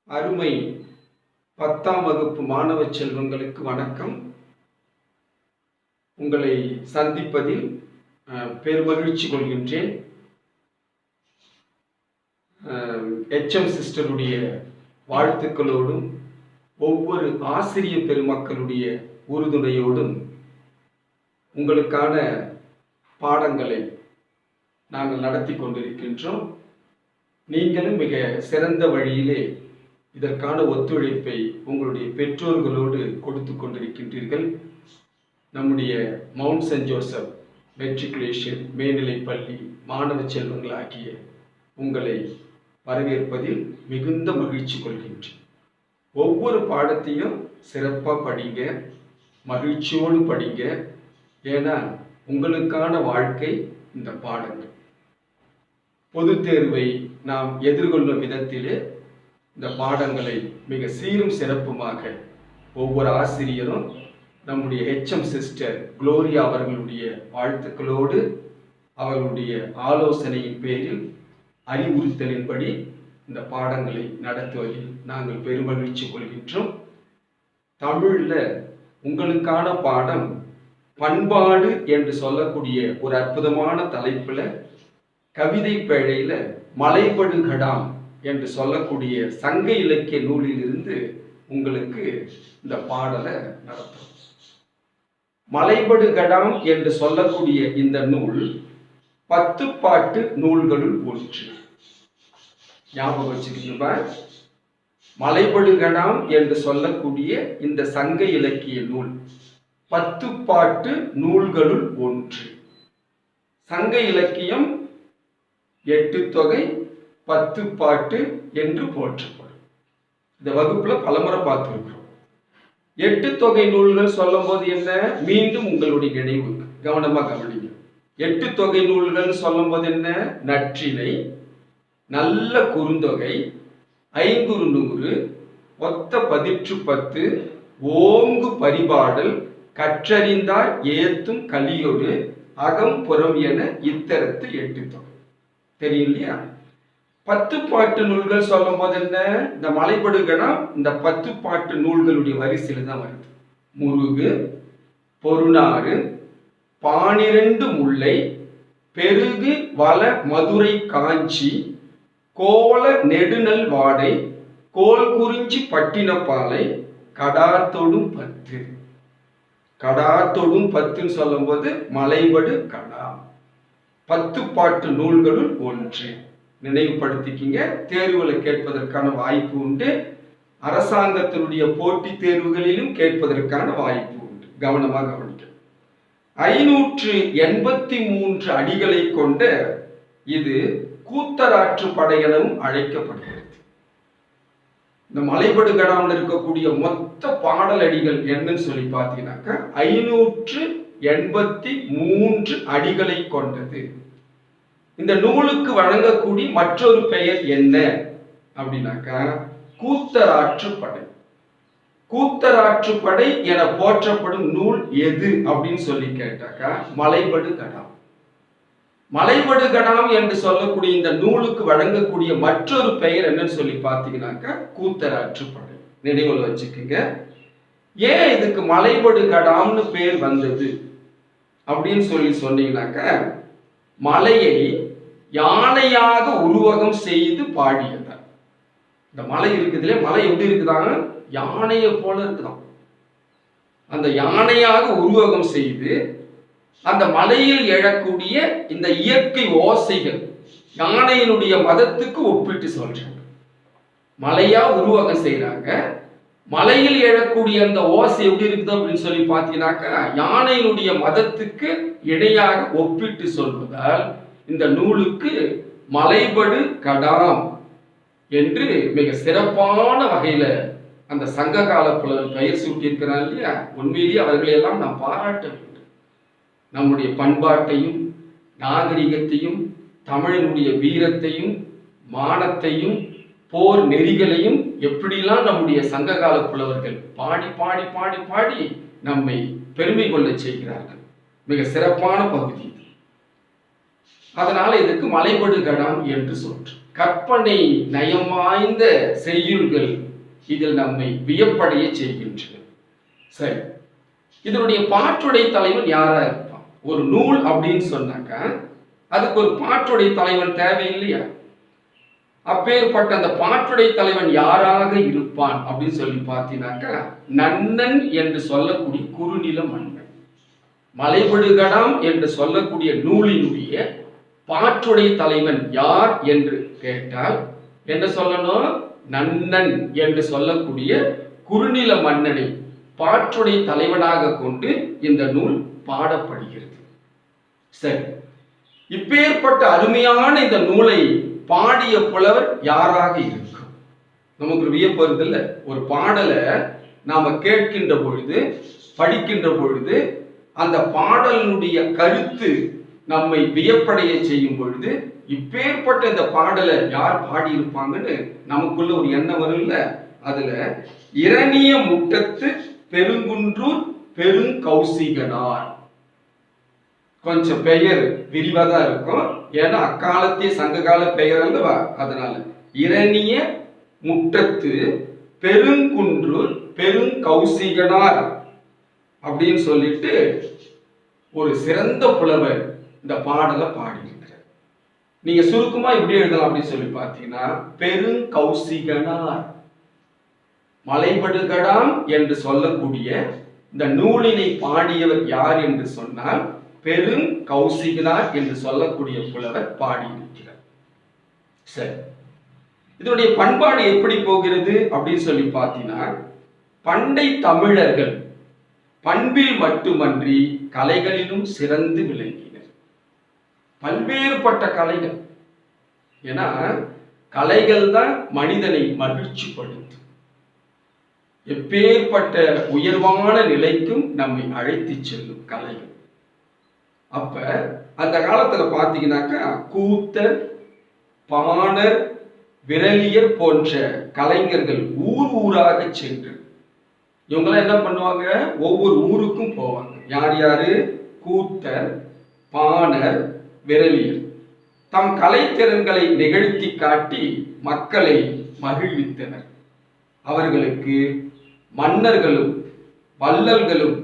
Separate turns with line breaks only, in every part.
அருமை 10ஆம் வகுப்பு மாணவ செல்வங்களுக்கு வணக்கம். உங்களை சந்திப்பதில் பெருமகிழ்ச்சி கொள்கின்றேன். HM சிஸ்டருடைய வாழ்த்துக்களோடும் ஒவ்வொரு ஆசிரிய பெருமக்களுடைய உறுதுணையோடும் உங்களுக்கான பாடங்களை நாங்கள் நடத்தி கொண்டிருக்கின்றோம். நீங்களும் மிக சிறந்த வழியிலே இதற்கான ஒத்துழைப்பை உங்களுடைய பெற்றோர்களோடு கொடுத்து கொண்டிருக்கின்றீர்கள். நம்முடைய மவுண்ட் சென்ட் ஜோசப் மெட்ரிகுலேஷன் மேல்நிலைப்பள்ளி மாணவ செல்வங்களாகிய உங்களை வரவேற்பதில் மிகுந்த மகிழ்ச்சி கொள்கின்றேன். ஒவ்வொரு பாடத்தையும் சிறப்பாக படிங்க, மகிழ்ச்சியோடு படிங்க. ஏன்னா உங்களுக்கான வாழ்க்கை இந்த பாடங்கள். பொது தேர்வை நாம் எதிர்கொள்ளும் விதத்திலே இந்த பாடங்களை மிக சீரும் சிறப்புமாக ஒவ்வொரு ஆசிரியரும் நம்முடைய HM சிஸ்டர் குளோரியா அவர்களுடைய வாழ்த்துக்களோடு அவர்களுடைய ஆலோசனையின் பேரில் அறிவுறுத்தலின்படி இந்த பாடங்களை நடத்துவதில் நாங்கள் பெருமகிழ்ச்சி கொள்கின்றோம். தமிழில் உங்களுக்கான பாடம் பண்பாடு என்று சொல்லக்கூடிய ஒரு அற்புதமான தலைப்பில் கவிதை பேழையில் மலைபடுகடாம் என்று சொல்லக்கூடிய சங்க இலக்கிய நூலிலிருந்து உங்களுக்கு இந்த பாடலை நடத்தும். மலைபடுகடாம் என்று சொல்லக்கூடிய இந்த நூல் 10 பாட்டு நூல்களுள் ஒன்று. ஞாபகம் வச்சுக்கீங்க. மலைபடுகடாம் என்று சொல்லக்கூடிய இந்த சங்க இலக்கிய நூல் 10 பாட்டு நூல்களுள் ஒன்று. சங்க இலக்கியம் 8 தொகை 10 பாட்டு என்று போற்றப்படும். இந்த வகுப்புல பலமுறை பார்த்துருக்கிறோம். 8 தொகை நூல்கள் சொல்லும் போது என்ன, மீண்டும் உங்களுடைய நினைவுக்கு கவனமா கவனிங்க. 8 தொகை நூல்கள் சொல்லும் போது என்ன, நற்றிணை, நல்ல குறுந்தொகை, ஐங்குறுநூறு, ஒத்த பதிற்று 10, ஓங்கு பரிபாடல், கற்றறிந்தார் ஏத்தும் கலியோடு, அகம் புறம் என இத்தரத்து 8 தொகை. தெரியும் இல்லையா? 10 பாட்டு நூல்கள் சொல்லும் போது என்ன, இந்த மலைபடுகடாம் இந்த 10 பாட்டு நூல்களுடைய வரிசையில் தான் வருது. முருகு, பொருநாறு, 12 முல்லை, பெருகு வள மதுரை காஞ்சி, கோல நெடுநல் வாடை, கோல் குறிஞ்சி பட்டினப்பாலை, கடாத்தொடும் 10. கடாத்தொடும் 10 சொல்லும் போது மலைபடு கடா 10 பாட்டு நூல்களுள் ஒன்று. நினைவுபடுத்திக்கிங்க. தேர்வுகளை கேட்பதற்கான வாய்ப்பு உண்டு. அரசாங்கத்தினுடைய போட்டி தேர்வுகளிலும் கேட்பதற்கான வாய்ப்பு உண்டு. கவனமாக கவனிக்க. 583 அடிகளை கொண்ட இது கூத்தராற்று படை எனவும் அழைக்கப்படுகிறது. இந்த மலைபடுகடாமில் இருக்கக்கூடிய மொத்த பாடல் அடிகள் என்னன்னு சொல்லி பார்த்தீங்கன்னாக்கா 583 அடிகளை கொண்டது. இந்த நூலுக்கு வழங்கக்கூடிய மற்றொரு பெயர் என்ன அப்படின்னாக்கா கூத்தராற்றுப்படை. கூத்தராற்றுப்படை என போற்றப்படும் நூல் எது அப்படின்னு சொல்லி கேட்டாக்கா மலைபடுகடாம். மலைபடுகடாம் என்று சொல்லக்கூடிய இந்த நூலுக்கு வழங்கக்கூடிய மற்றொரு பெயர் என்னன்னு சொல்லி பார்த்தீங்கன்னாக்கா கூத்தராற்றுப்படை. நினைவில் வச்சுக்கோங்க. ஏன் இதுக்கு மலைபடுகடாம்னு பேர் வந்தது அப்படின்னு சொல்லி சொன்னீங்கன்னாக்கா, மலையை யானையாக உருவகம் செய்து பாடியதார். இந்த மலை இருக்குதுல, மலை எப்படி இருக்குதாங்க, யானையை போல இருக்குதான். அந்த யானையாக உருவகம் செய்து அந்த மலையில் எழக்கூடிய இந்த இயற்கை ஓசைகள் யானையினுடைய மதத்துக்கு ஒப்பிட்டு சொல்றாங்க. மலையா உருவகம் செய்யறாங்க. மலையில் எழக்கூடிய அந்த ஓசை எப்படி இருக்குது அப்படின்னு சொல்லி பார்த்தீங்கன்னாக்கா யானையினுடைய மதத்துக்கு இணையாக ஒப்பிட்டு சொல்வதால் இந்த நூலுக்கு மலைபடு கடாம் என்று மிக சிறப்பான வகையில அந்த சங்ககால புலவர் பெயர் சூட்டியிருக்கிறார் இல்லையா? உண்மையிலேயே அவர்களையெல்லாம் நாம் பாராட்ட வேண்டும். நம்முடைய பண்பாட்டையும் நாகரிகத்தையும் தமிழனுடைய வீரத்தையும் மானத்தையும் போர் நெறிகளையும் எப்படிலாம் நம்முடைய சங்ககால புலவர்கள் பாடி பாடி பாடி பாடி நம்மை பெருமை கொள்ள செய்கிறார்கள். மிக சிறப்பான பகுதி. அதனால இதுக்கு மலைபடுகடாம் என்று சொல்றோம். கற்பனை நயம் வாய்ந்த செய்யுள்கள் இதில் நம்மை வியப்படைய செய்கின்றன. சரி, இதனுடைய பாட்டுடை தலைவன் யாரா இருப்பான்? ஒரு நூல் அப்படின்னு சொன்னாக்கா அதுக்கு ஒரு பாட்டுடை தலைவன் தேவை இல்லையா? அப்பேற்பட்ட அந்த பாட்டுடை தலைவன் யாராக இருப்பான் அப்படின்னு சொல்லி பார்த்தீங்கன்னாக்கா, நன்னன் என்று சொல்லக்கூடிய குறுநில மன்னன். மலைபடுகடாம் என்று சொல்லக்கூடிய நூலினுடைய பாட்டுடை தலைவன் யார் என்று கேட்டால் என்ன சொல்லணும்? நன்னன் என்று சொல்லக்கூடிய குறுநில மன்னனை பாட்டுடை தலைவனாக கொண்டு இந்த நூல் பாடப்படுகிறது. சரி, இப்பேற்பட்ட அருமையான இந்த நூலை பாடிய புலவர் யாராக இருக்கும்? நமக்கு வியப்பு வருது இல்ல? ஒரு பாடலை நாம கேட்கின்ற பொழுது, படிக்கின்ற பொழுது, அந்த பாடலினுடைய கருத்து நம்மை வியப்படைய செய்யும் பொழுது, இப்பேற்பட்ட இந்த பாடலை யார் பாடியிருப்பாங்கன்னு நமக்குள்ள ஒரு எண்ணம் வரும்ல. அதுல இரணிய முட்டத்து பெருங்குன்றூர் பெருங்கௌசிகனார், கொஞ்சம் பெயர் விரிவாதான் இருக்கும், ஏன்னா அக்காலத்திய சங்ககால பெயர் அல்லவா. அதனால இரணிய முட்டத்து பெருங்குன்றூர் பெருங்கௌசிகனார் அப்படின்னு சொல்லிட்டு ஒரு சிறந்த புலவர் இந்த பாடலை பாடியிருக்கிறார். நீங்க சுருக்கமா இப்படி எழுதலாம் அப்படின்னு சொல்லி பார்த்தீங்கன்னா, பெருங்கௌசிகனார், மலைபடுகடாம் என்று சொல்லக்கூடிய இந்த நூலினை பாடியவர் யார் என்று சொன்னால் பெருங்கௌசிகனார் என்று சொல்லக்கூடிய புலவர் பாடியிருக்கிறார். சரி, இதனுடைய பண்பாடு எப்படி போகிறது அப்படின்னு சொல்லி பார்த்தீங்கன்னா, பண்டை தமிழர்கள் பண்பில் மட்டுமன்றி கலைகளிலும் சிறந்து விளங்கினர். பல்வேறுபட்ட கலைகள், ஏன்னா கலைகள் தான் மனிதனை மகிழ்ச்சிப்படுத்தும், எப்பேற்பட்ட உயர்வான நிலைக்கும் நம்மை அழைத்து செல்லும் கலைகள். அப்ப அந்த காலத்துல பாத்தீங்கன்னாக்கா கூத்தர், பாணர், விரலியர் போன்ற கலைஞர்கள் ஊர் ஊராக சென்று இவங்கெல்லாம் என்ன பண்ணுவாங்க? ஒவ்வொரு ஊருக்கும் போவாங்க. யார் யாரு? கூத்தர், பாணர், விரலியர் தம் கலைத்திறன்களை நிகழ்த்தி காட்டி மக்களை மகிழ்வித்தனர். அவர்களுக்கு மன்னர்களும் வள்ளல்களும்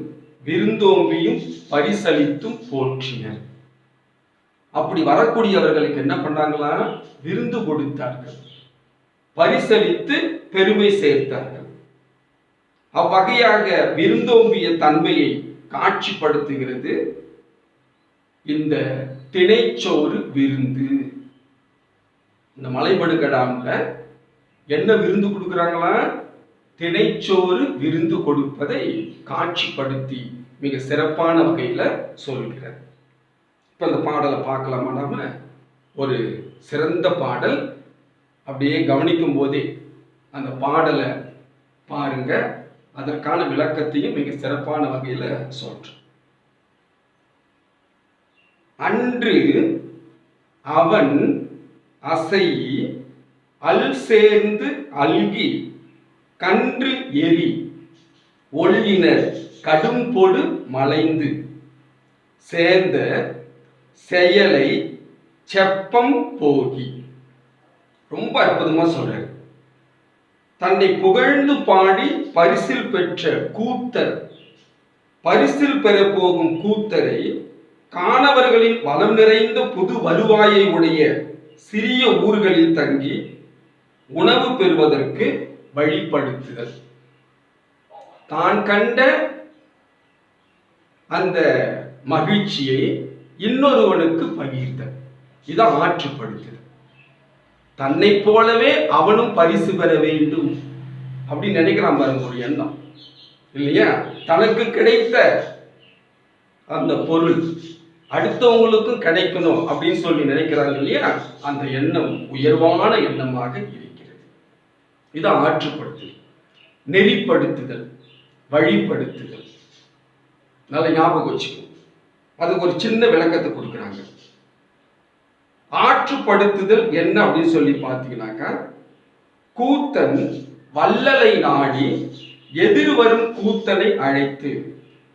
விருந்தோம்பியும் பரிசளித்தும் போற்றினர். அப்படி வரக்கூடியவர்களுக்கு என்ன பண்ணாங்களா? விருந்து கொடுத்தார்கள், பரிசளித்து பெருமை சேர்த்தார்கள். அவ்வகையாக விருந்தோம்பிய தன்மையை காட்சிப்படுத்துகிறது இந்த திணைச்சோறு விருந்து. இந்த மலைபடுகடாம்ல என்ன விருந்து கொடுக்குறாங்களா? திணைச்சோறு விருந்து கொடுப்பதை காட்சிப்படுத்தி மிக சிறப்பான வகையில சொல்கிறார். இப்ப இந்த பாடலை பார்க்கலாமா? நாம ஒரு சிறந்த பாடல், அப்படியே கவனிக்கும் போதே அந்த பாடலை பாருங்க, அதற்கான விளக்கத்தையும் மிக சிறப்பான வகையில சொல்றேன். அன்று அவன் அசை அல் சேர்ந்து அல்கி கன்று எரி ஒள்ளினர் கடும்பொடு மலைந்து சேர்ந்த செயலை செப்பம் போகி. ரொம்ப அற்புதமா சொல்றாரு. தன்னை புகழ்ந்து பாடி பரிசில் பெற்ற கூத்தர், பரிசில் பெற போகும் கூத்தரை காணவர்களின் வளம் நிறைந்த புது வருவாயை உடைய சிறிய ஊர்களில் தங்கி உணவு பெறுவதற்கு வழிப்படுத்துதல், தான் கண்ட அந்த மகிழ்ச்சியை இன்னொருவனுக்கு பகிர்தல், இதை ஆற்றுப்படுத்துதல். தன்னை போலவே அவனும் பரிசு பெற வேண்டும் அப்படின்னு நினைக்கிறான் பாருங்க, ஒரு எண்ணம் இல்லையா? தனக்கு கிடைத்த அந்த பொருள் அடுத்தவங்களுக்கும் கிடைக்கணும் அப்படின்னு சொல்லி நினைக்கிறாங்க இல்லையா? அந்த எண்ணம் உயர்வான எண்ணமாக இருக்கிறது. இதை ஆற்றுப்படுத்துதல், நெறிப்படுத்துதல், வழிப்படுத்துதல். நல்ல ஞாபகம் வச்சுக்கணும். அதுக்கு ஒரு சின்ன விளக்கத்தை கொடுக்குறாங்க. ஆற்றுப்படுத்துதல் என்ன அப்படின்னு சொல்லி பார்த்தீங்கன்னாக்கா, கூத்தன் வள்ளலை நாடி எதிர்வரும் கூத்தனை அழைத்து,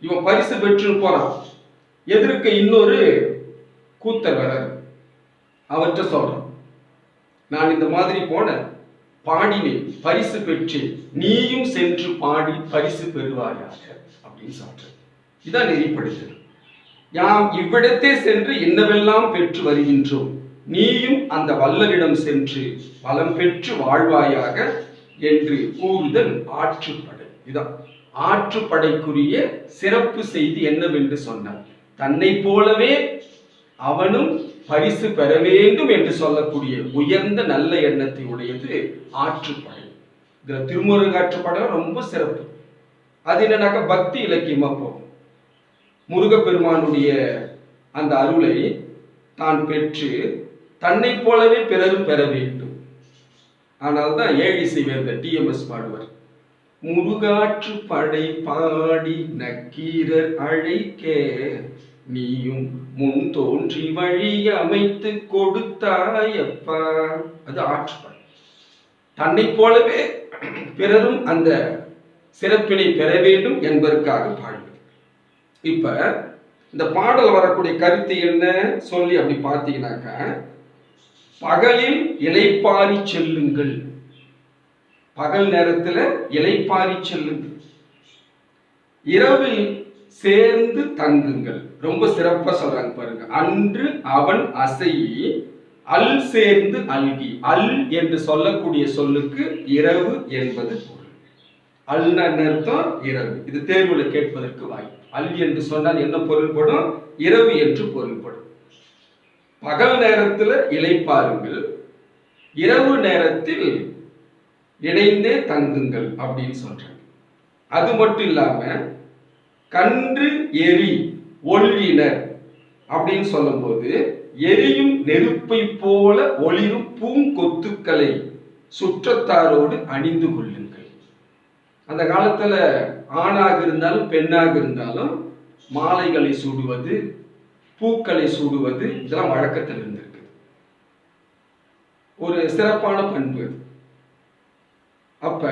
இவன் பரிசு பெற்று போறான், எதிர்க்க இன்னொரு கூத்தர் வராரு, அவர்கிட்ட சொல்றான், நான் இந்த மாதிரி போன பாடினேன், பரிசு பெற்றேன், நீயும் சென்று பாடி பரிசு பெறுவாயாக அப்படின்னு சொல்றது. இதான் நெறிப்படுத்தல். யாம் இவ்விடத்தே சென்று என்னவெல்லாம் பெற்று வருகின்றோம், நீயும் அந்த வல்லலிடம் சென்று பலம் பெற்று வாழ்வாயாக என்று கூறுதல் ஆற்றுப்படை. இதான் ஆற்றுப்படைக்குரிய சிறப்பு செய்தி என்னவென்று சொன்னார். தன்னை போலவே அவனும் பரிசு பெற வேண்டும் என்று சொல்லக்கூடிய உயர்ந்த நல்ல எண்ணத்தை உடையது ஆற்றுப்படை. இதுல திருமுருகாற்றுப்படை ரொம்ப சிறப்பு. அது என்னன்னாக்க பக்தி இலக்கியமா போகும். முருகப்பெருமானுடைய அந்த அருளை தான் பெற்று தன்னை போலவே பிறரும் பெற வேண்டும். ஆனால் தான் ஏழிசை வேந்த டிஎம்எஸ் பாடுவார், முருகாற்று படை பாடி நக்கீரர் அழைக்க நீயும் முன் தோன்றி வழி அமைத்து கொடுத்தாயப்பா. அது ஆற்றுப்படை. தன்னை போலவே பிறரும் அந்த சிறப்பினை பெற வேண்டும் என்பதற்காக பாடுவது. இப்ப இந்த பாடல் வரக்கூடிய கருத்து என்ன சொல்லி அப்படி பார்த்தீங்கன்னாக்கா, பகலில் இளைப்பாரி செல்லுங்கள், பகல் நேரத்துல இளைப்பாரி செல்லுங்கள், இரவில் சேர்ந்து தங்குங்கள். ரொம்ப சிறப்பா சொல்றாங்க பாருங்க. அன்று அவன் அசையி அல் சேர்ந்து அல்கி. அல் என்று சொல்லக்கூடிய சொல்லுக்கு இரவு என்பது பொருள். அல்னா அர்த்தம் இரவு. இது தேர்வுல கேட்பதற்கு வாய்ப்பு. அல் என்று சொன்னால் என்ன பொருள்படும்? இரவு என்று பொருள்படும். பகல் நேரத்துல இளைப்பாருங்கள், இரவு நேரத்தில் இணைந்தே தங்குங்கள் அப்படின்னு சொல்றாங்க. அது மட்டும் இல்லாம கன்று எரி ஒளியினர் அப்படின்னு சொல்லும் போது, எரியும் நெருப்பை போல ஒளிரும் பூங்கொத்துக்களை சுற்றத்தாரோடு அணிந்து கொள்ளுங்கள். அந்த காலத்துல ஆணாக இருந்தாலும் பெண்ணாக இருந்தாலும் மாலைகளை சூடுவது, பூக்களை சூடுவது இதெல்லாம் வழக்கத்தில் இருந்திருக்கு. ஒரு சிறப்பான பண்பு. அப்ப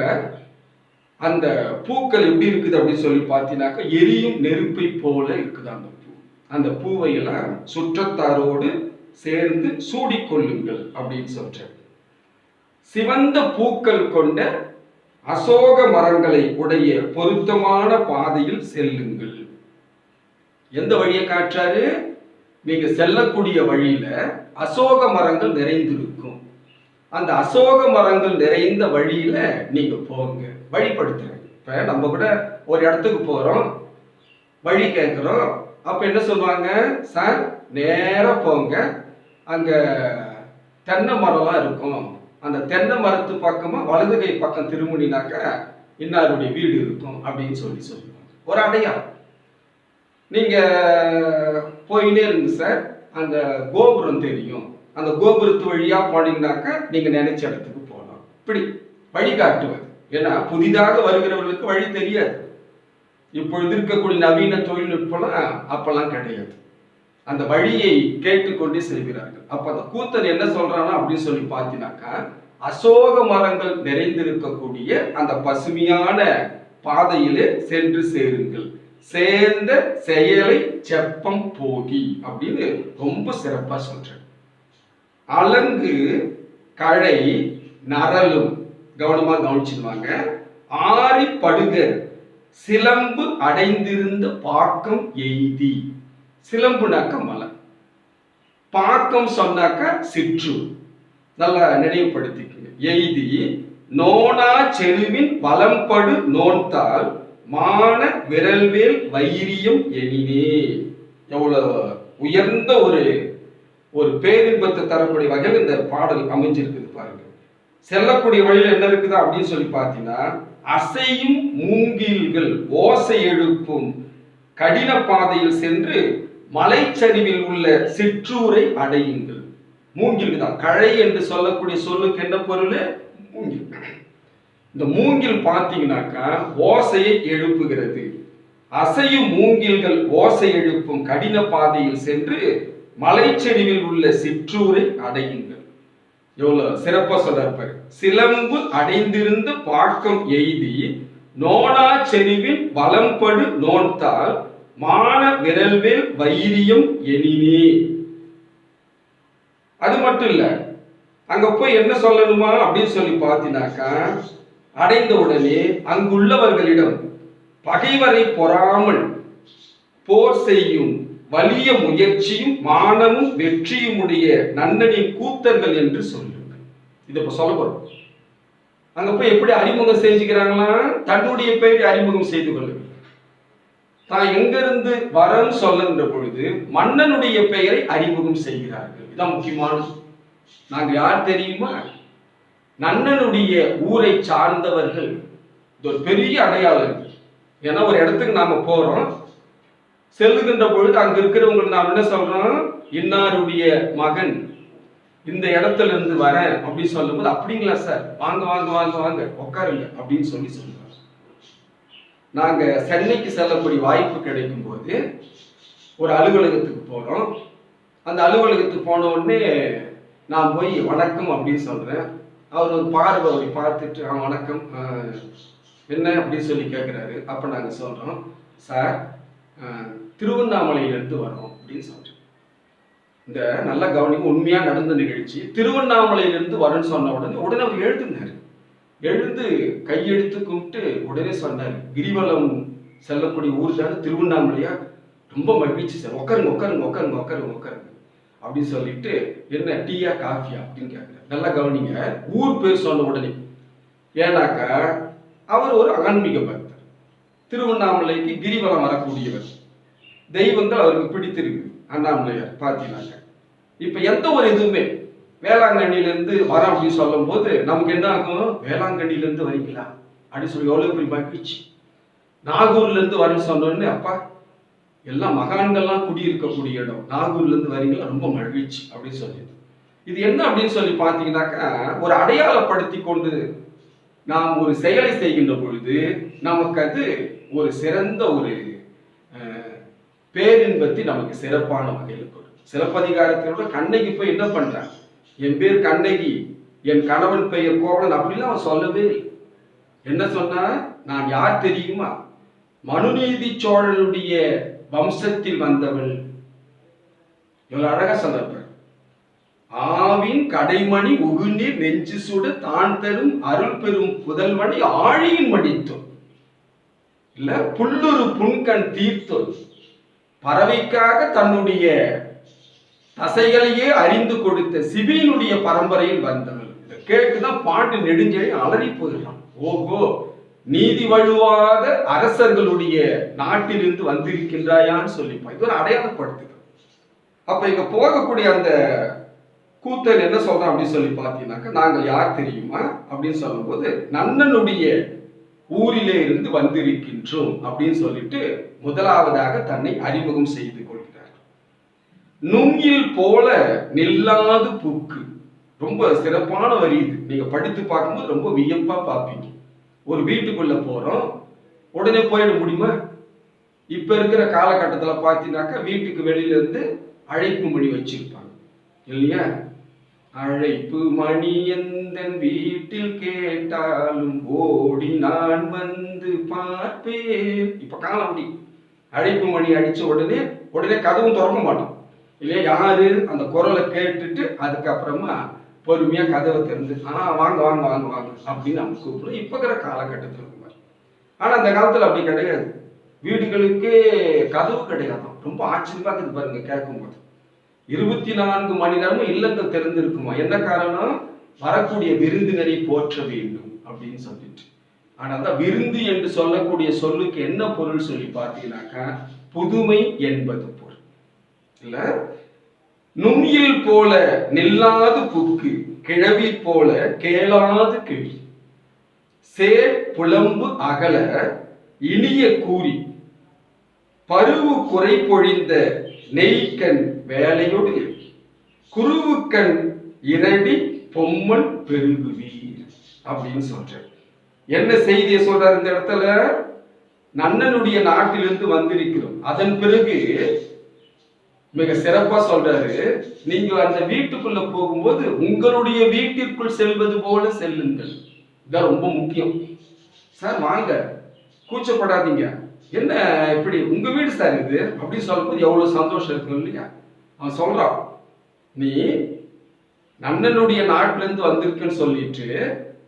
அந்த பூக்கள் எப்படி இருக்குது அப்படின்னு சொல்லி பார்த்தீங்கன்னாக்கா, எரியும் நெருப்பை போல இருக்குது அந்த பூ. அந்த பூவை எல்லாம் சுற்றத்தாரோடு சேர்ந்து சூடிக்கொள்ளுங்கள் அப்படின்னு சொல்ற. சிவந்த பூக்கள் கொண்ட அசோக மரங்களை உடைய பொருத்தமான பாதையில் செல்லுங்கள். எந்த வழியை காற்றாரு? நீங்க செல்லக்கூடிய வழியில அசோக மரங்கள் நிறைந்திருக்கும். அந்த அசோக மரங்கள் நிறைந்த வழியில நீங்க போங்க, வழிபடுத்துறேன். இப்ப நம்ம கூட ஒரு இடத்துக்கு போறோம், வழி கேட்கிறோம். அப்ப என்ன சொல்லுவாங்க? சார் நேரா போங்க, அங்க தென்னை மரம்லாம் இருக்கும், அந்த தென்னை மரத்து பக்கமா வலது கை பக்கம் திரும்பினாக்க இன்னாருடைய வீடு இருக்கும் அப்படின்னு சொல்லுவாங்க. ஒரு அடையாளம். நீங்க போயினே இருங்க சார், அந்த கோபுரம் தெரியும், அந்த கோபுரத்து வழியா போனீங்கன்னாக்க நீங்க நினைச்ச இடத்துக்கு போகலாம். இப்படி வழிகாட்டுவது. ஏன்னா புதிதாக வருகிறவர்களுக்கு வழி தெரியாது. இப்பொழுது இருக்கக்கூடிய நவீன தொழில்நுட்பம்லாம் அப்பெல்லாம் கிடையாது. அந்த வழியை கேட்டுக்கொண்டே செல்கிறார்கள். அப்ப அந்த கூத்தன் என்ன சொல்றானா அப்படின்னு சொல்லி பார்த்தீங்கன்னாக்கா, அசோக மரங்கள் நிறைந்திருக்கக்கூடிய அந்த பசுமையான பாதையிலே சென்று சேருங்கள், சேர்ந்த செயலை செப்பம் போகி அப்படின்னு ரொம்ப சிறப்பா சொல்றேன். அலங்கு களை நரலும், கவனமா கவனிச்சுடுவாங்க, ஆரி படுகர் சிலம்பு அடைந்திருந்த பாக்கம் எய்தி. சிலம்புனாக்க மலை, பாக்கம் சொன்னாக்க சிற்றூர். நல்லா நினைவுபடுத்திக்கங்க. எய்தி நோனா செருவின் வலம்படு நோன்தால் மான விரல்வேல் வைரியம் எனினே. எவ்வளவு உயர்ந்த ஒரு பேரின்பத்தை தரக்கூடிய வகையில் இந்த பாடல் அமைஞ்சிருக்குது பாருங்க. செல்லக்கூடிய வழியில் என்ன இருக்குதா அப்படின்னு சொல்லி பார்த்தீங்கன்னா, அசையும் மூங்கில்கள் ஓசை எழுப்பும் கடின பாதையில் சென்று மலைச்சரிவில் உள்ள சிற்றூரை அடையுங்கள். மூங்கில் தான் களை என்று சொல்லக்கூடிய சொல்லுக்கு என்ன பொருள்? மூங்கில். இந்த மூங்கில் பார்த்தீங்கன்னாக்கா ஓசையை எழுப்புகிறது. அசையும் மூங்கில்கள் ஓசை எழுப்பும் கடின பாதையில் சென்று மலைச்சரிவில் உள்ள சிற்றூரை அடையுங்கள். எவ்வளவு சிறப்பா சொல்றாரு. சிலம்பு அடைந்திருந்த பாக்கம் எய்தி நோனா செறிவில் வலம்படு நோன்தால் மான விரல்வேல் வைரியம் எனினே. அது மட்டும் இல்ல, அங்க போய் என்ன சொல்லணுமா அப்படின்னு சொல்லி பார்த்தீங்கன்னாக்கா, அடைந்த உடனே அங்குள்ளவர்களிடம் பகைவரை பொறாமல் போர் செய்யும் வலிய முயற்சியும் மானமும் வெற்றியும் உடைய நன்னனின் கூத்தர்கள் என்று சொல்லுங்கள். இதை இப்ப சொல்ல போறோம். அங்க போய் எப்படி அறிமுகம் செஞ்சுக்கிறாங்களா? தன்னுடைய பெயரை அறிமுகம் செய்து கொள்ளுங்கள். தான் எங்கிருந்து வரன்னு சொல்லுகின்ற பொழுது மன்னனுடைய பெயரை அறிமுகம் செய்கிறார்கள். இதான் முக்கியமானது. நாங்க யார் தெரியுமா? நன்னனுடைய ஊரை சார்ந்தவர்கள். இது ஒரு பெரிய அடையாளம். ஏன்னா ஒரு இடத்துக்கு நாம போறோம், செல்லுகின்ற பொழுது அங்க இருக்கிறவங்களுக்கு நாம் என்ன சொல்றோம்? இன்னாருடைய மகன் இந்த இடத்துல இருந்து வரேன் அப்படின்னு சொல்லும்போது, அப்படிங்களா சார், வாங்க வாங்க வாங்க வாங்க உட்காருங்க அப்படின்னு சொல்லி சொல்லுவாங்க. நாங்க சென்னைக்கு செல்லக்கூடிய வாய்ப்பு கிடைக்கும் போது ஒரு அலுவலகத்துக்கு போறோம். அந்த அலுவலகத்துக்கு போன உடனே நான் போய் வணக்கம் அப்படின்னு சொல்றேன். அவர் ஒரு பார்வை அப்படி பார்த்துட்டு வணக்கம் என்ன அப்படின்னு சொல்லி கேட்குறாரு. அப்போ நாங்கள் சொல்கிறோம், சார் திருவண்ணாமலையிலேருந்து வரோம் அப்படின்னு சொல்கிறோம். இந்த நல்ல கவனிக்கும், உண்மையாக நடந்த நிகழ்ச்சி. திருவண்ணாமலையிலேருந்து வரேன்னு சொன்ன உடனே அவர் எழுதுனார். எழுந்து கையெடுத்து கும்பிட்டு உடனே சொன்னார், கிரிவலம் செல்லக்கூடிய ஊர் தானே திருவண்ணாமலையா? ரொம்ப மகிழ்ச்சி சார், உட்காருங்க உட்காருங்க உட்காருங்க உட்காருங்க உட்காருங்க அப்படின்னு சொல்லிட்டு, என்ன டீயா காஃபியா அப்படின்னு கேட்குறாரு. நல்லா கவனிங்க, ஊர் பேர் சொன்ன உடனே. ஏன்னாக்கா அவர் ஒரு ஆன்மீக பக்தர், திருவண்ணாமலைக்கு கிரிவலம் வரக்கூடியவர், தெய்வங்கள் அவருக்கு பிடித்திருக்கு. அண்ணாமலையார் பார்த்தீங்கன்னாக்க இப்போ எந்த ஒரு இதுவுமே வேளாங்கண்ணிலேருந்து வரோம் அப்படின்னு சொல்லும் போது நமக்கு என்ன ஆகும்? வேளாங்கண்ணிலேருந்து வரீங்களா அப்படின்னு சொல்லி எவ்வளோ பெரிய மகிழ்ச்சி. நாகூர்லேருந்து வரேன்னு சொன்னோடனே, அப்பா எல்லாம் மகான்கள்லாம் குடியிருக்கக்கூடிய இடம், நாகூர்லேருந்து வரீங்களா, ரொம்ப மகிழ்ச்சி அப்படின்னு சொல்லிது. இது என்ன அப்படின்னு சொல்லி பார்த்தீங்கன்னாக்கா, ஒரு அடையாளப்படுத்தி கொண்டு நாம் ஒரு செயலை செய்கின்ற பொழுது நமக்கு அது ஒரு சிறந்த ஒரு பேரின்பத்தி நமக்கு சிறப்பான வகையில் கொடுக்கும். சிலப்பதிகாரத்திலோட கண்ணகி போய் என்ன பண்றான்? என் பேர் கண்ணகி, என் கணவன் பெயர் கோவலன் அப்படிலாம் அவன் சொல்லவே இல்லை. என்ன சொன்னா, நான் யார் தெரியுமா? மனுநீதி சோழனுடைய வம்சத்தில் வந்தவள். இவ்வளவு அழகா சொல்ற. ஆவின் கடைமணி உகுநீர் நெஞ்சு சுடு தான் தரும் அருள் பெரும் புதல்வனை ஆழியின் மடித்தோம் இல்ல புல்லுரு புன்கண் தீர்த்தோம். பறவைக்காக தன்னுடைய தசைகளையே அறிந்து கொடுத்த சிபியினுடைய பரம்பரையில் வந்தவள். இதை கேட்டுதான் பாட்டு நெடுஞ்செழி அலறி போயிடலாம். ஓஹோ, நீதி வழுவாத அரசர்களுடைய நாட்டிலிருந்து வந்திருக்கின்றாயான்னு சொல்லிப்போம். இது ஒரு அடையாளப்படுத்துது. அப்ப இங்க போகக்கூடிய அந்த கூத்தன் என்ன சொல்றான் அப்படின்னு சொல்லி பார்த்தீங்கன்னாக்கா, நாங்கள் யார் தெரியுமா அப்படின்னு சொல்லும் போது, நன்னனுடைய ஊரிலே இருந்து வந்திருக்கின்றோம் அப்படின்னு சொல்லிட்டு முதலாவதாக தன்னை அறிமுகம் செய்து கொள்கிறார். நுங்கில் போல நில்லாது புக்கு. ரொம்ப சிறப்பான வரி இது. நீங்க படித்து பார்க்கும்போது ரொம்ப வியப்பா பார்ப்பீங்க. ஒரு வீட்டுக்குள்ள போறோம், உடனே போயிட முடியுமா? இப்ப இருக்கிற காலகட்டத்துல பார்த்தீங்கன்னாக்கா வீட்டுக்கு வெளியில இருந்து அழைப்பு மணி வச்சிருப்பாங்க இல்லையா? அழைப்பு மணி எந்தன் வீட்டில் கேட்டாலும் ஓடி நான் வந்து பார்ப்பேன். இப்ப காலம் அப்படி. அழைப்பு மணி அடிச்ச உடனே கதவும் திறக்க மாட்டோம் இல்லையா? யாரு அந்த குரலை கேட்டுட்டு அதுக்கப்புறமா பொறுமையா கதவை திறந்து வாங்க வாங்க வாங்க வாங்க அப்படின்னு நம்ம கூப்பிடுறோம். இப்ப இருக்கிற காலகட்டத்தில் இருக்குமாரு. ஆனா அந்த காலத்துல அப்படி கிடையாது. வீடுகளுக்கே கதவு கிடையாது. ரொம்ப ஆச்சரியமா இருக்குது பாருங்க கேட்கும்போது. 24 மணி நேரமும் இல்லங்கள் திறந்திருக்குமா? என்ன காரணம்? வரக்கூடிய விருந்தினரை போற்ற வேண்டும் அப்படின்னு சொல்லிட்டு. ஆனா அந்த விருந்து என்று சொல்லக்கூடிய சொல்லுக்கு என்ன பொருள் சொல்லி பார்த்தீங்கன்னாக்கா, புதுமை என்பது பொருள் இல்ல. நுங்கில் போல நில்லாது புக்கு, கிழவி போல கேளாது கிழி, சேர் புலம்பு அகல இனிய கூறி, பருவு குறை பொழிந்த நெய்கண் வேலையோடு குருவுக்கண் இரடி பொம்மன் பெருகுவீர் அப்படின்னு சொல்றேன். என்ன செய்தியை சொல்றாரு இந்த இடத்துல? நன்னனுடைய நாட்டிலிருந்து வந்திருக்கிறோம். அதன் பிறகு மிக சிறப்பா சொல்றாரு, நீங்க அந்த வீட்டுக்குள்ள போகும்போது உங்களுடைய வீட்டிற்குள் செல்வது போல செல்லுங்கள். இதான் ரொம்ப முக்கியம். சார் வாங்க, கூச்சப்படாதீங்க, என்ன இப்படி உங்க வீடு சார் இது அப்படின்னு சொல்லும்போது எவ்வளவு சந்தோஷம் இருக்கும் இல்லையா? அவன் சொல்றான், நீ அண்ணனுடைய நாட்டுல இருந்து வந்திருக்குன்னு சொல்லிட்டு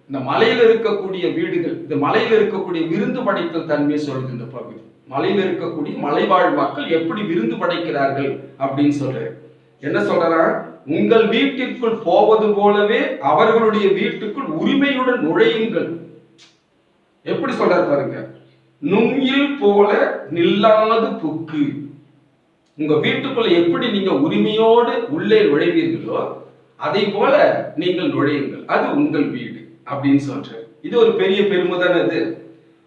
இந்த மலையில இருக்கக்கூடிய வீடுகள், இந்த மலையில இருக்கக்கூடிய விருந்து படைத்தல் தன்மையை சொல்லுது இந்த பகுதி. மலையில இருக்கக்கூடிய மலைவாழ் மக்கள் எப்படி விருந்து படைக்கிறார்கள் அப்படின்னு சொல்றாரு. என்ன சொல்றா, உங்கள் வீட்டிற்குள் போவது போலவே அவர்களுடைய வீட்டுக்குள் உரிமையுடன் நுழையுங்கள். எப்படி சொல்றாரு பாருங்க, நுங்கில் போல நில்லாது புக்கு. உங்க வீட்டுக்குள்ள எப்படி நீங்க உரிமையோடு உள்ளே நுழைவீர்களோ அதை போல நீங்கள் நுழையுங்கள், அது உங்கள் வீடு அப்படின்னு சொல்றாரு. இது ஒரு பெரிய பெருமை தானே. அது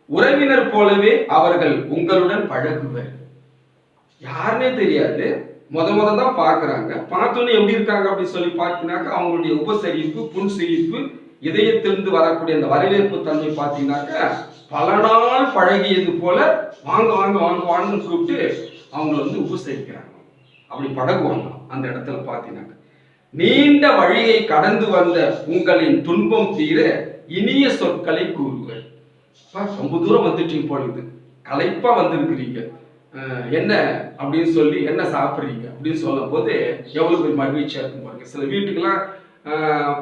உறவினர் போலவே அவர்கள் உங்களுடன் பழகுவர். யாருன்னே தெரியாது, தான் பாக்குறாங்க. பார்த்தோன்னே எப்படி இருக்காங்க அப்படின்னு சொல்லி பார்த்தீங்கன்னாக்கா அவங்களுடைய உபசரிப்பு, புன்சிரிப்பு, இதயத்திலிருந்து வரக்கூடிய அந்த வரவேற்பு தன்மை பார்த்தீங்கன்னாக்கா பல நாள் பழகியது போல வாங்க வாங்க வாங்க வாங்கன்னு கூப்பிட்டு அவங்களை உபசரிக்கிறாங்க. அப்படி பழகுவாங்க. அந்த இடத்துல பார்த்தீங்கன்னாக்க நீண்ட வழியை கடந்து வந்த உங்களின் துன்பம் தீர இனிய சொற்களை கூறுவர். ரொம்ப தூரம் வந்துட்டீங்க போலுது, களைப்பா வந்திருக்கிறீங்க, என்ன அப்படின்னு சொல்லி என்ன சாப்பிட்றீங்க அப்படின்னு சொல்லும் போது எவ்வளவு பேர் மகிழ்ச்சியா இருக்கும் பாருங்க. சில வீட்டுக்கெல்லாம்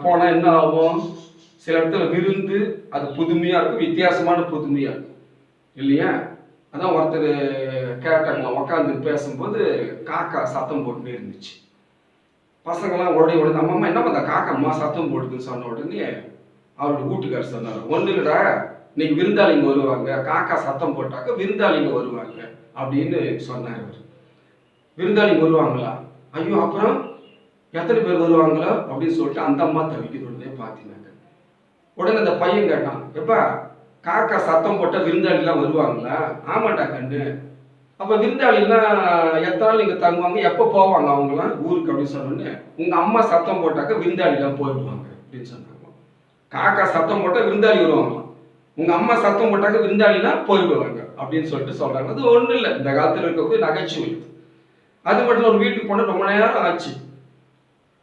போனா என்ன ஆகும், சில இடத்துல விருந்து அது புதுமையா இருக்கும், வித்தியாசமான புதுமையா இருக்கும் இல்லையா. அதான் ஒருத்தர் கேட்டாங்களா, உட்காந்து பேசும்போது காக்கா சத்தம் போட்டுட்டே இருந்துச்சு. பசங்களாம் உடனே நம்ம அம்மா என்ன பண்ண காக்கா அம்மா சத்தம் போடுதுன்னு சொன்ன உடனே அவருடைய வீட்டுக்காரர் சொன்னார், ஒண்ணு இல்லடா இன்னைக்கு விருந்தாளிங்க வருவாங்க, காக்கா சத்தம் போட்டாக்க விருந்தாளிங்க வருவாங்க அப்படின்னு சொன்னார் அவர். விருந்தாளிங்க வருவாங்களா, ஐயோ அப்புறம் எத்தனை பேர் வருவாங்களோ அப்படின்னு சொல்லிட்டு அந்த அம்மா தவிக்குது. உடனே பார்த்தீங்கன்னாக்க உடனே அந்த பையன் கேட்டான், எப்பா காக்கா சத்தம் போட்டா விருந்தாளிலாம் வருவாங்களா? ஆமாட்டா கண்ணு. அப்ப விருந்தாளிலாம் எத்தனை நாள் இங்க தங்குவாங்க, எப்போ போவாங்க அவங்களாம் ஊருக்கு அப்படின்னு சொன்னோன்னே உங்க அம்மா சத்தம் போட்டாக்க விருந்தாளிலாம் போயிடுவாங்க அப்படின்னு சொன்னாங்க. காக்கா சத்தம் போட்டா விருந்தாளி வருவாங்களாம், உங்க அம்மா சத்தம் போட்டாக்க விருந்தாளிலாம் போயிடுவாங்க அப்படின்னு சொல்லிட்டு சொல்றாங்க. அது ஒண்ணும் இல்லை, இந்த காலத்துல இருக்கக்கூடிய நகைச்சுவை. அது மட்டும் ஒரு வீட்டுக்கு போனா ரொம்ப நேரம் ஆச்சு,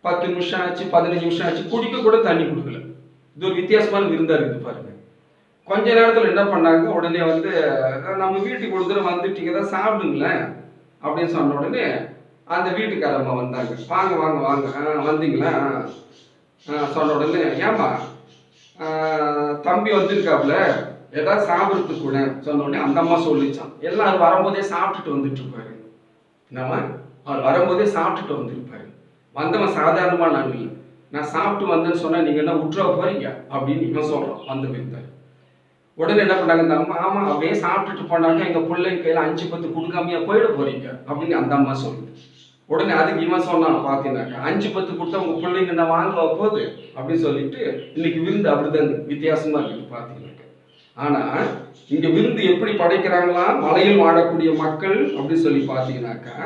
10 நிமிஷம் ஆச்சு, 15 நிமிஷம் ஆச்சு, குடிக்க கூட தண்ணி கொடுக்கல. இது ஒரு வித்தியாசமான விருந்தா இருக்குது பாருங்க. கொஞ்ச நேரத்துல என்ன பண்ணாங்க, உடனே நம்ம வீட்டுக்கு கொடுக்குற வந்துட்டீங்க தான் சாப்பிடுங்களேன் அப்படின்னு சொன்ன உடனே அந்த வீட்டுக்காரம்மா வந்தாங்க. வாங்க வாங்க வாங்க, வந்தீங்களா சொன்ன உடனே ஏமா தம்பி வந்திருக்காப்புல ஏதாவது சாப்பிட்றதுக்கு கூட சொன்ன உடனே அந்த அம்மா சொல்லிச்சான், எல்லாம் அது வரும்போதே சாப்பிட்டுட்டு வந்துட்டு இருப்பாரு. என்னம்மா அவர் வரும்போதே சாப்பிட்டுட்டு வந்துருப்பாரு. வந்தவன் சாதாரணமா நான் இல்லை, நான் சாப்பிட்டு வந்தேன்னு சொன்னா நீங்க என்ன விட்டுற போறீங்க அப்படின்னு இவன் சொல்றான் வந்து விருந்தாரு. உடனே என்ன பண்ணாங்க இந்த அம்மா, ஆமா அப்படியே சாப்பிட்டுட்டு போனாங்க, எங்க பிள்ளைங்க கையில 5-10 கொடுக்காமையா போயிட போறீங்க அப்படின்னு அந்த அம்மா சொல்லுது. உடனே அதுக்கு இவன் சொன்னான், பாத்தீங்கன்னாக்கா 5-10 கொடுத்தா உங்க பிள்ளைங்க என்ன வாங்க போகுது அப்படின்னு சொல்லிட்டு இன்னைக்கு விருந்து அப்படிதான் வித்தியாசமா இருக்கு பாத்தீங்கன்னாக்க. ஆனா இங்க விருந்து எப்படி படைக்கிறாங்களா, மலையில் வாழக்கூடிய மக்கள் அப்படின்னு சொல்லி பாத்தீங்கன்னாக்கா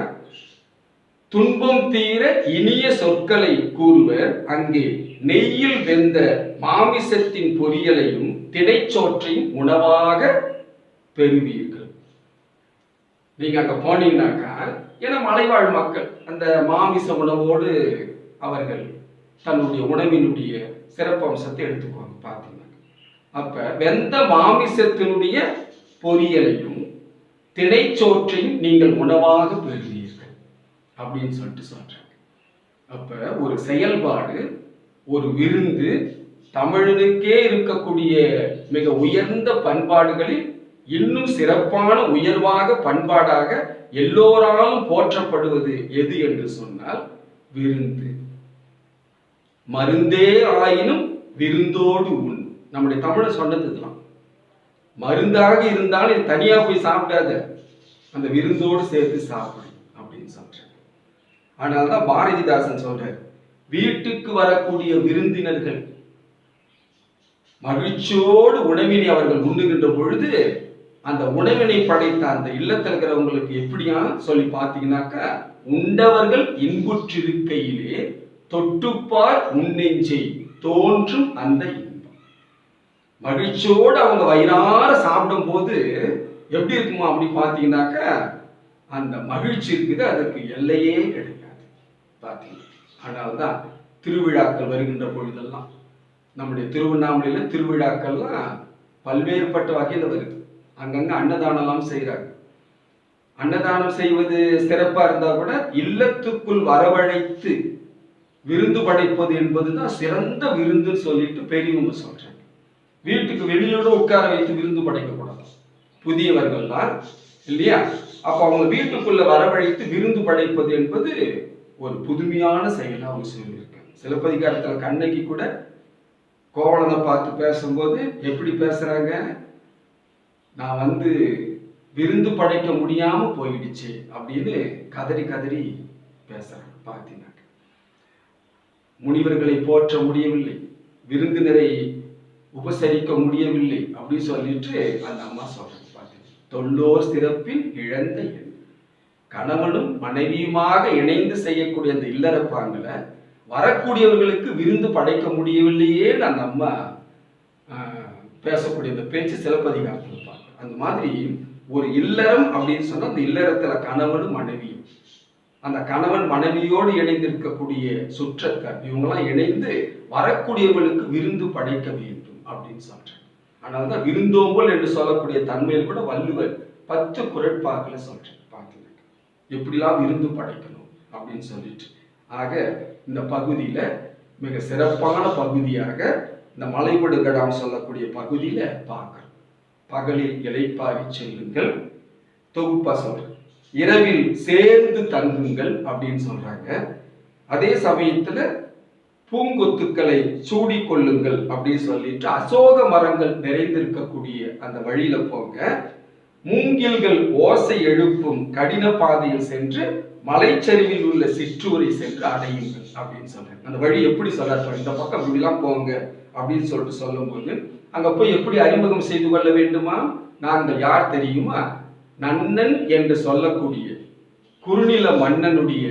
துன்பம் தீர இனிய சொற்களை கூறுவர், அங்கே நெய்யில் வெந்த மாமிசத்தின் பொரியலையும் திணைச்சோற்றையும் உணவாக பெறுவீர்கள். நீங்க அங்க போனீங்கன்னாக்கா, ஏன்னா மலைவாழ் மக்கள் அந்த மாமிச உணவோடு அவர்கள் தன்னுடைய உணவினுடைய சிறப்பம்சத்தை எடுத்துக்குவாங்க பார்த்தீங்கன்னா. அப்ப வெந்த மாமிசத்தினுடைய பொரியலையும் திணைச்சோற்றையும் நீங்கள் உணவாக பெறுவீர்கள் அப்படின்னு சொல்லிட்டு சொல்றாங்க. அப்ப ஒரு செயல்பாடு, ஒரு விருந்து தமிழனுக்கே இருக்கக்கூடிய மிக உயர்ந்த பண்பாடுகளில் இன்னும் சிறப்பான உயர்வாக பண்பாடாக எல்லோராலும் போற்றப்படுவது எது என்று சொன்னால் விருந்து. மருந்தே ஆயினும் விருந்தோடு உண். நம்முடைய தமிழர் சொன்னதுதான். மருந்தாக இருந்தால் இது தனியா போய் சாப்பிடாத, அந்த விருந்தோடு சேர்த்து சாப்பிடு அப்படின்னு சொல்றாங்க. அதனால்தான் பாரதிதாசன் சொல்றார், வீட்டுக்கு வரக்கூடிய விருந்தினர்கள் மகிழ்ச்சியோடு உணவினை அவர்கள் உண்ணுகின்ற பொழுது அந்த உணவினை படைத்த அந்த இல்லத்தில் இருக்கிறவங்களுக்கு எப்படியா சொல்லி பார்த்தீங்கன்னாக்கா, உண்டவர்கள் இன்புற்றிருக்கையிலே தொட்டுப்பார் உன்னெஞ்சை தோன்றும் அந்த இன்பம். மகிழ்ச்சியோடு அவங்க வயிறார சாப்பிடும் போது எப்படி இருக்குமா அப்படி பார்த்தீங்கன்னாக்கா, அந்த மகிழ்ச்சி இருக்குது, அதற்கு எல்லையே கிடையாது பார்த்தீங்க. அதனால்தான் திருவிழாக்கள் வருகின்ற பொழுதெல்லாம் நம்முடைய திருவண்ணாமலையில திருவிழாக்கள்லாம் பல்வேறுபட்ட வகையில் வருது. அங்கங்க அன்னதானம்லாம் செய்யறாங்க. அன்னதானம் செய்வது சிறப்பா இருந்தா கூட இல்லத்துக்குள் வரவழைத்து விருந்து படைப்பது என்பதுதான் சிறந்த விருந்துன்னு சொல்லிட்டு பெரியவங்க சொல்றாங்க. வீட்டுக்கு வெளியோட உட்கார வைத்து விருந்து படைக்க கூடாது புதியவர்கள்லாம், இல்லையா? அப்ப அவங்க வீட்டுக்குள்ள வரவழைத்து விருந்து படைப்பது என்பது ஒரு புதுமையான செயலா அவங்க சொல்லியிருக்காங்க. சிலப்பதிகாரத்துல கண்ணகி கூட கோவலனை பார்த்து பேசும்போது எப்படி பேசுறாங்க, நான் விருந்து படைக்க முடியாம போயிடுச்சு அப்படின்னு கதறி கதறி பேசுறாங்க. பார்த்தீங்கன்னா முனிவர்களை போற்ற முடியவில்லை, விருந்தினரை உபசரிக்க முடியவில்லை அப்படின்னு சொல்லிட்டு அந்த அம்மா சொல்றாங்க. பார்த்தீங்கன்னா தொல்லோர் சிறப்பில் இழந்த எண், கணவனும் மனைவியுமாக இணைந்து செய்யக்கூடிய அந்த இல்லறப்பாங்களை வரக்கூடியவர்களுக்கு விருந்து படைக்க முடியவில்லையே அந்த அம்மா பேசக்கூடிய அந்த பேச்சு சிலப்பதிகாரத்தில் பார்க்க. அந்த மாதிரி ஒரு இல்லறம் அப்படின்னு சொன்னா அந்த இல்லறத்துல கணவனும் மனைவியும், அந்த கணவன் மனைவியோடு இணைந்து இருக்கக்கூடிய சுற்றத்தார் இவங்கெல்லாம் இணைந்து வரக்கூடியவர்களுக்கு விருந்து படைக்க வேண்டும் அப்படின்னு சொல்றாங்க. அதனால்தான் விருந்தோம்பல் என்று சொல்லக்கூடிய தன்மையில் கூட வள்ளுவர் 10 குறட்பாக்களை சொல்றாங்க. பார்க்கல எப்படிலாம் விருந்து படைக்கணும் அப்படின்னு சொல்லிட்டு. ஆக இந்த பகுதியில மிக சிறப்பான பகுதியாக இந்த மலைபடுகடாம் சொல்லக்கூடிய பகுதியில பார்க்கிறோம். பகலில் இளைப்பாரி செல்லுங்கள், தொகுப்பா சொல்றேன். இரவில் சேர்ந்து தங்குங்கள் அப்படின்னு சொல்றாங்க. அதே சமயத்துல பூங்கொத்துக்களை சூடிக்கொள்ளுங்கள் அப்படின்னு சொல்லிட்டு அசோக மரங்கள் நிறைந்திருக்கக்கூடிய அந்த வழியில போங்க. மூங்கில்கள் ஓசை எழுப்பும் கடின பாதையில் சென்று மலைச்சரிவில் உள்ள சிற்றூரை சென்று அடையுங்கள் அப்படின்னு சொல்றேன். அந்த வழி எப்படி சொல்றாரு, இந்த பக்கம் இப்படிலாம் போங்க அப்படின்னு சொல்லிட்டு சொல்லும் போது அங்க போய் எப்படி அறிமுகம் செய்து கொள்ள வேண்டுமா, நாங்கள் யார் தெரியுமா, நன்னன் என்று சொல்லக்கூடிய குறுநில மன்னனுடைய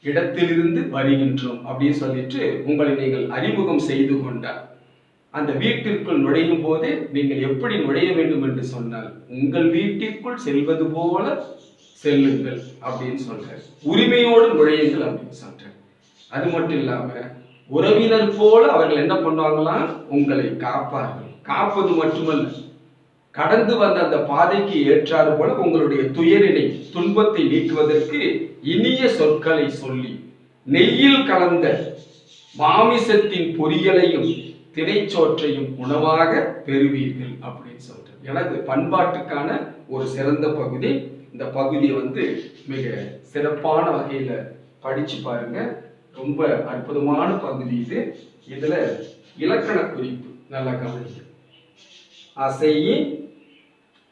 இடத்திலிருந்து வருகின்றோம் அப்படின்னு சொல்லிட்டு உங்களை நீங்கள் அறிமுகம் செய்து கொண்டார். அந்த வீட்டிற்குள் நுழையும் போதே நீங்கள் எப்படி நுழைய வேண்டும் என்று சொன்னால் உங்கள் வீட்டிற்குள் செல்வது போல செல்லுங்கள் அப்படின்னு சொல்றாரு. உரிமையோடு நுழையுங்கள் அப்படின்னு சொல்றாரு. அது மட்டும் இல்லாம உறவினர் போல அவர்கள் என்ன பண்ணுவாங்களாம், உங்களை காப்பார்கள். காப்பது மட்டுமல்ல, கடந்து வந்த அந்த பாதைக்கு ஏற்றாறு போல உங்களுடைய துயரினை துன்பத்தை நீக்குவதற்கு இனிய சொற்களை சொல்லி நெய்யில் கலந்த மாமிசத்தின் பொரியலையும் திரைச்சோற்றையும் உணவாக பெறுவீர்கள் அப்படின்னு சொல்றேன். எனது பண்பாட்டுக்கான ஒரு சிறந்த பகுதி. இந்த பகுதியை மிக சிறப்பான வகையில படிச்சு பாருங்க. ரொம்ப அற்புதமான பகுதி இது. இதுல இலக்கண குறிப்பு நல்லா கவனிங்க. அசையி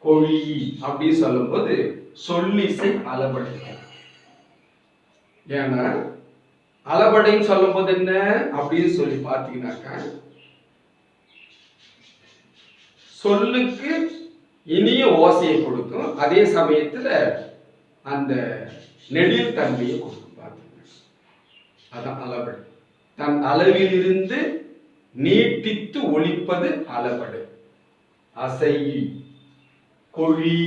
கொழி அப்படின்னு சொல்லும் போது சொல்லிசை அளபடை. ஏன்னா அளபடைன்னு சொல்லும் போது என்ன அப்படின்னு சொல்லி பார்த்தீங்கன்னாக்கா, சொல்லுக்கு இனிய ஓசையை கொடுக்கும், அதே சமயத்துல அந்த நெடில் தன்மையை கொடுக்கும். அதான் அளபடை. தன் அளவிலிருந்து நீட்டித்து ஒலிப்பது அளபடை. அசை கொழி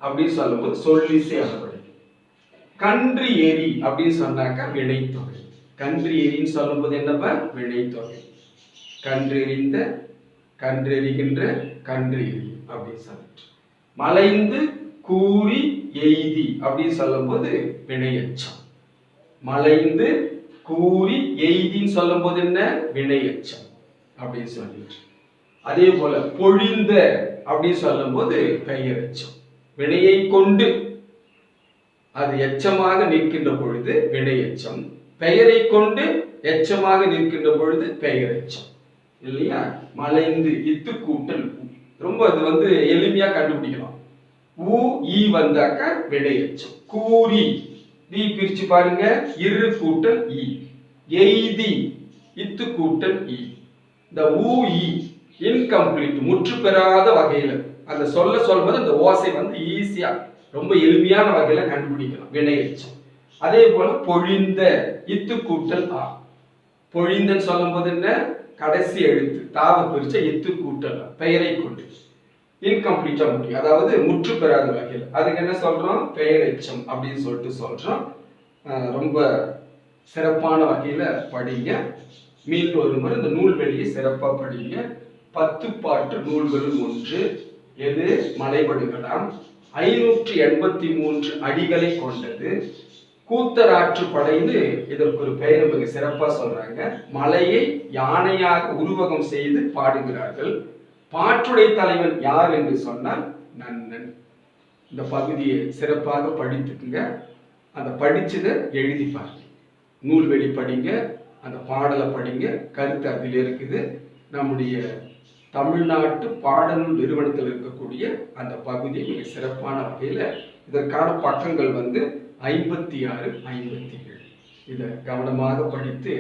அப்படின்னு சொல்லும்போது சொல்லிசை அளபடை. கன்று எரி அப்படின்னு சொன்னாக்கா வினைத்தொகை. கன்று எரின்னு சொல்லும்போது என்னப்பா, வினைத்தொகை. கன்றெறிந்த கன்றெறிகின்ற கன்று எரி அப்படின்னு சொல்லிட்டு. மலைந்து கூறி எய்தி அப்படின்னு சொல்லும் போது வினையச்சம். மலைந்து கூறி எய்தின்னு சொல்லும் போது என்ன, வினையச்சம் அப்படின்னு சொல்லிட்டு. அதே போல பொழிந்த அப்படின்னு சொல்லும் போது பெயரச்சம். வினையை கொண்டு அது எச்சமாக நிற்கின்ற பொழுது வினையச்சம், பெயரை கொண்டு எச்சமாக நிற்கின்ற பொழுது பெயரச்சம், இல்லையா? மலைந்து இத்து கூட்டல் ரொம்ப அது எளிமையா கண்டுபிடிக்கலாம். ஊ ஈ வந்தாக்க வினையச்சம். கூறி ஈ பிரிச்சு பாருங்க, இரு கூட்டல் ஈ. எய்தி இத்து கூட்டல் ஈ. இந்த ஊ ஈ இன்கம்ப்ளீட், முற்று பெறாத வகையில அந்த சொல்லும்போது அந்த ஓசை ஈஸியா ரொம்ப எளிமையான வகையில கண்டுபிடிக்கலாம், வினையச்சம். அதே போல பொழிந்த இத்து கூட்டல் ஆ. பொழிந்தன்னு சொல்லும் போது என்ன, கடைசி எழுத்து தாவ பிரிச்ச இத்து கூட்டல் பெயரை கொண்டு இன்கம்ப்ளீட்டா முடியும், அதாவது முற்று பெறாத வகையில். அதுக்கு என்ன சொல்றோம், பெயரெச்சம் அப்படின்னு சொல்லிட்டு சொல்றோம். ரொம்ப சிறப்பான வகையில படிங்க. மீண்டும் ஒரு முறை இந்த நூல்வெளியை சிறப்பா படிங்க. 10 பாட்டு நூல்களும் ஒன்று. எது, மலைபடுகடாம். 583 அடிகளை கொண்டது. கூத்தராற்று படைன்னு இதற்கு ஒரு பெயர் மிக சிறப்பா சொல்றாங்க. மலையை யானையாக உருவகம் செய்து பாடுகிறார்கள். பாட்டுடை தலைவன் யார் என்று சொன்னால் நன்னன். இந்த பகுதியை சிறப்பாக படித்துக்குங்க. அந்த படிச்சதை எழுதி பாருங்க. நூல்வெளி படிங்க, அந்த பாடலை படிங்க, கருத்து அதில் இருக்குது. நம்முடைய தமிழ்நாட்டு பாடநூல் நிறுவனத்தில் இருக்கக்கூடிய அந்த பகுதி மிக சிறப்பான வகையில் இதற்கான பக்கங்கள் 56, 57. இதை கவனமாக படித்து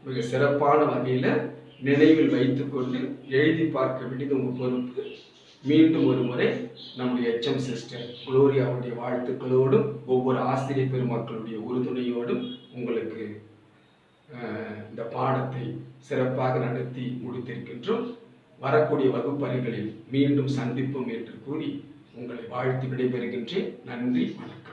மிக சிறப்பான வகையில் நினைவில் வைத்துக்கொண்டு எழுதி பார்க்க வேண்டியது உங்கள் பொறுப்பு. மீண்டும் ஒரு முறை நம்முடைய HM சிஸ்டர் குளோரியாவுடைய வாழ்த்துக்களோடும் ஒவ்வொரு ஆசிரியர் பெருமக்களுடைய உறுதுணையோடும் உங்களுக்கு இந்த பாடத்தை சிறப்பாக நடத்தி முடித்திருக்கின்றோம். வரக்கூடிய வகுப்பறைகளில் மீண்டும் சந்திப்போம் என்று கூறி உங்களை வாழ்த்து விடைபெறுகின்றேன். நன்றி, வணக்கம்.